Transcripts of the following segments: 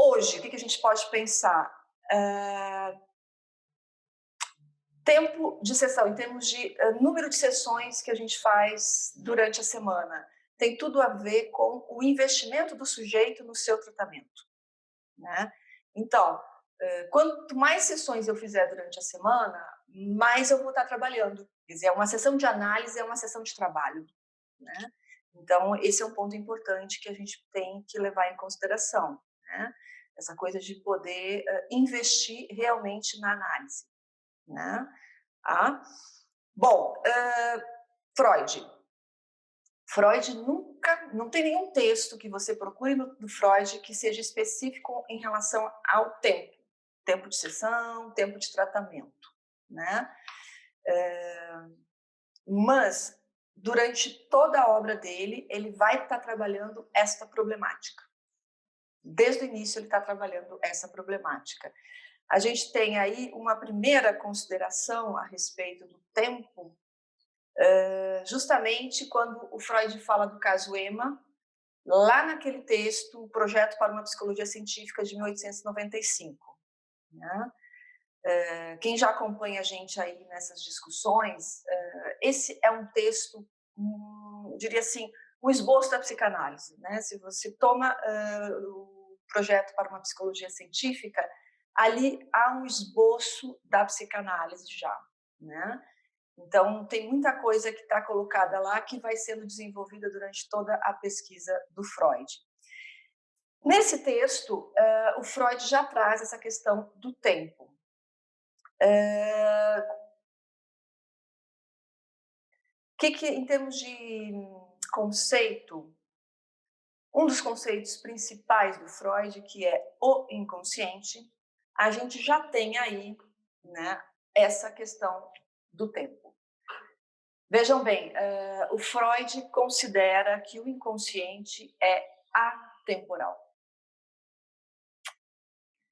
Hoje, o que a gente pode pensar? Tempo de sessão, em termos de número de sessões que a gente faz durante a semana, tem tudo a ver com o investimento do sujeito no seu tratamento, né? Então, quanto mais sessões eu fizer durante a semana, mais eu vou estar trabalhando. Quer dizer, uma sessão de análise é uma sessão de trabalho, né? Então, esse é um ponto importante que a gente tem que levar em consideração, né? Essa coisa de poder investir realmente na análise, né? Ah, bom, Freud. Freud nunca, não tem nenhum texto que você procure do Freud que seja específico em relação ao tempo de sessão, tempo de tratamento, né? Mas durante toda a obra dele, ele vai estar trabalhando esta problemática. Desde o início ele está trabalhando essa problemática. A gente tem aí uma primeira consideração a respeito do tempo, justamente quando o Freud fala do caso Emma, lá naquele texto, o Projeto para uma Psicologia Científica de 1895. Né? Quem já acompanha a gente aí nessas discussões, esse é um texto, diria assim, um esboço da psicanálise. Né? Se você toma o Projeto para uma Psicologia Científica, ali há um esboço da psicanálise já, né? Então, tem muita coisa que está colocada lá que vai sendo desenvolvida durante toda a pesquisa do Freud. Nesse texto, o Freud já traz essa questão do tempo. Em termos de conceito, um dos conceitos principais do Freud, que é o inconsciente, a gente já tem aí, né, essa questão do tempo. Vejam bem, o Freud considera que o inconsciente é atemporal.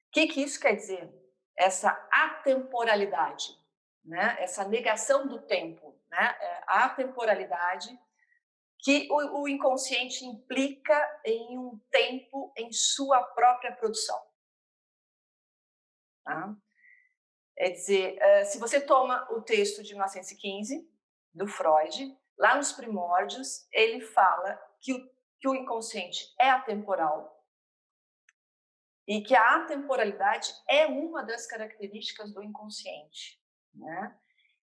O que isso quer dizer? Essa atemporalidade, né? Essa negação do tempo, né? A atemporalidade que o inconsciente implica em um tempo em sua própria produção. Tá? É dizer, se você toma o texto de 1915, do Freud, lá nos primórdios, ele fala que o inconsciente é atemporal e que a atemporalidade é uma das características do inconsciente, né?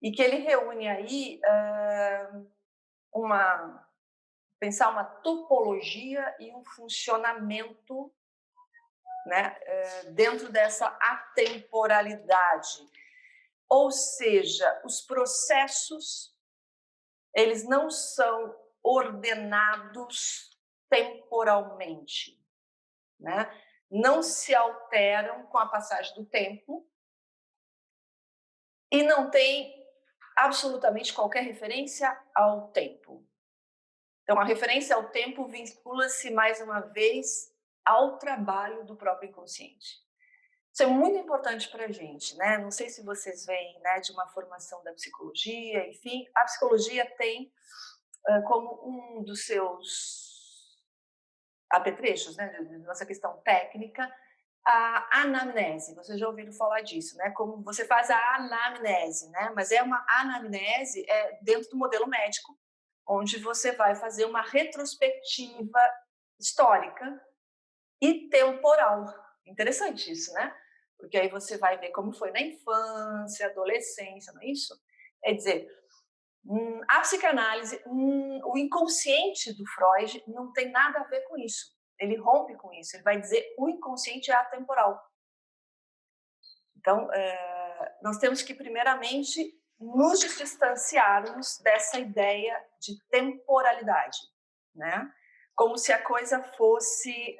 E que ele reúne aí pensar uma topologia e um funcionamento, né, dentro dessa atemporalidade. Ou seja, os processos, eles não são ordenados temporalmente, né? Não se alteram com a passagem do tempo e não tem absolutamente qualquer referência ao tempo. Então, a referência ao tempo vincula-se, mais uma vez, ao trabalho do próprio inconsciente. Isso é muito importante para a gente, né? Não sei se vocês veem, né, de uma formação da psicologia, enfim, a psicologia tem como um dos seus apetrechos, né, nossa questão técnica, a anamnese. Vocês já ouviram falar disso, né? Como você faz a anamnese, né? Mas é uma anamnese dentro do modelo médico, onde você vai fazer uma retrospectiva histórica e temporal. Interessante isso, né? Porque aí você vai ver como foi na infância, adolescência, não é isso? É dizer, a psicanálise, o inconsciente do Freud não tem nada a ver com isso. Ele rompe com isso, ele vai dizer o inconsciente é atemporal. Então, nós temos que, primeiramente, nos distanciarmos dessa ideia de temporalidade, né? Como se a coisa fosse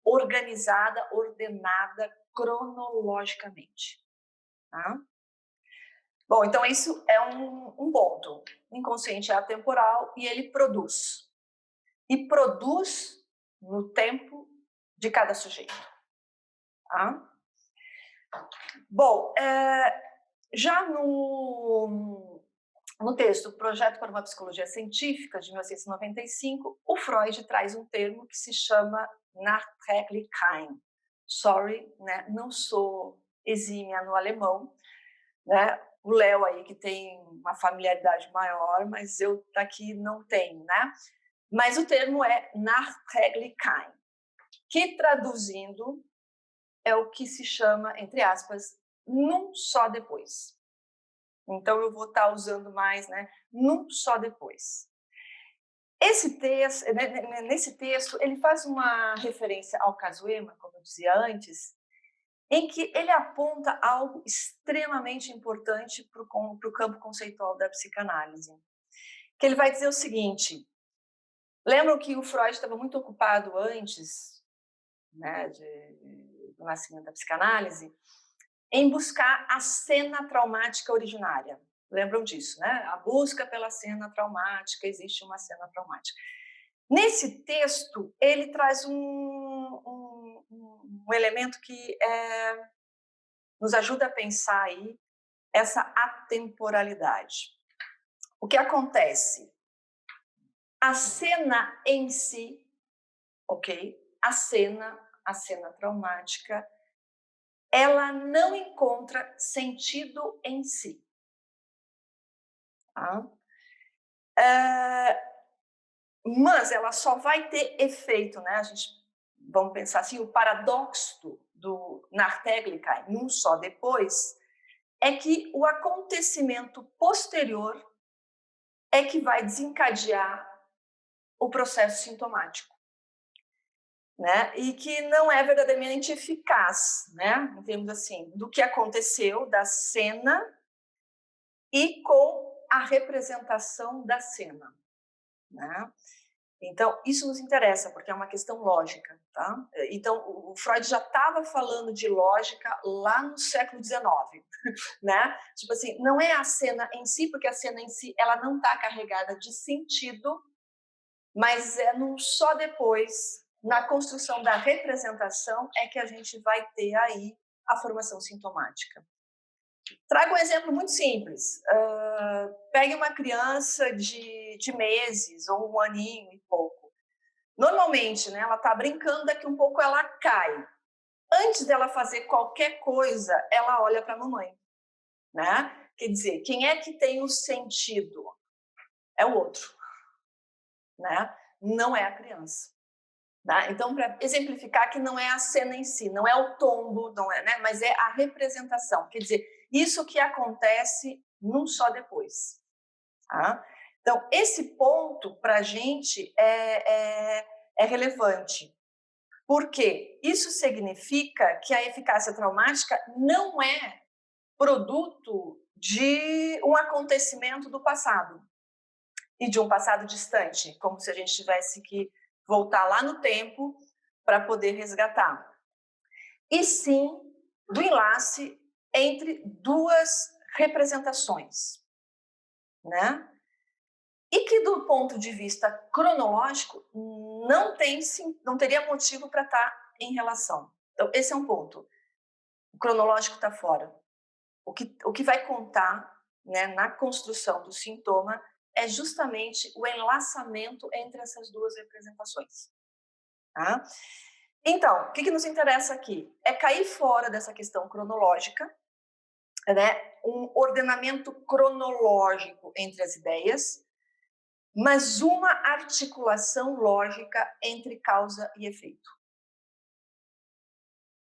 organizada, ordenada cronologicamente. Tá? Bom, então isso é um ponto. O inconsciente é atemporal e ele produz. E produz no tempo de cada sujeito. Tá? Bom, já no texto Projeto para uma Psicologia Científica, de 1995, o Freud traz um termo que se chama Nachdenklichkeit, sorry, né, não sou exímia no alemão, né? O Léo aí que tem uma familiaridade maior, mas eu daqui não tenho, né? Mas o termo é Nachträglichkeit, que traduzindo é o que se chama, entre aspas, num só depois. Então eu vou estar usando mais, né? Num só depois. Nesse texto, ele faz uma referência ao Cazuema, como eu dizia antes, em que ele aponta algo extremamente importante para o campo conceitual da psicanálise. Que ele vai dizer o seguinte: lembram que o Freud estava muito ocupado antes, né, do nascimento da psicanálise, em buscar a cena traumática originária. Lembram disso, né? A busca pela cena traumática, existe uma cena traumática. Nesse texto, ele traz um elemento que nos ajuda a pensar aí essa atemporalidade. O que acontece? A cena em si, ok? A cena traumática, ela não encontra sentido em si. Tá? Mas ela só vai ter efeito, né? Vamos pensar assim, o paradoxo do Nachträglichkeit, num só depois, é que o acontecimento posterior é que vai desencadear o processo sintomático, né? E que não é verdadeiramente eficaz, né? Em termos assim, do que aconteceu, da cena e com a representação da cena, né? Então, isso nos interessa, porque é uma questão lógica, tá? Então, o Freud já estava falando de lógica lá no século XIX, né? Tipo assim, não é a cena em si, porque a cena em si, ela não está carregada de sentido, mas é num só depois, na construção da representação, é que a gente vai ter aí a formação sintomática. Trago um exemplo muito simples. Pegue uma criança de meses ou um aninho e pouco. Normalmente, né, ela está brincando, daqui um pouco ela cai. Antes dela fazer qualquer coisa, ela olha para a mamãe, né? Quer dizer, quem é que tem o sentido? É o outro, né? Não é a criança. Tá? Então, para exemplificar que não é a cena em si, não é o tombo, não é, né? Mas é a representação. Quer dizer, isso que acontece num só depois. Tá? Então, esse ponto para a gente é relevante. Porque isso significa que a eficácia traumática não é produto de um acontecimento do passado e de um passado distante, como se a gente tivesse que voltar lá no tempo para poder resgatar. E sim do enlace entre duas representações, né? E que do ponto de vista cronológico não teria motivo para estar em relação. Então esse é um ponto. O cronológico está fora. O que vai contar, né, na construção do sintoma é justamente o enlaçamento entre essas duas representações. Tá? Então, o que nos interessa aqui? É cair fora dessa questão cronológica, né, um ordenamento cronológico entre as ideias, mas uma articulação lógica entre causa e efeito.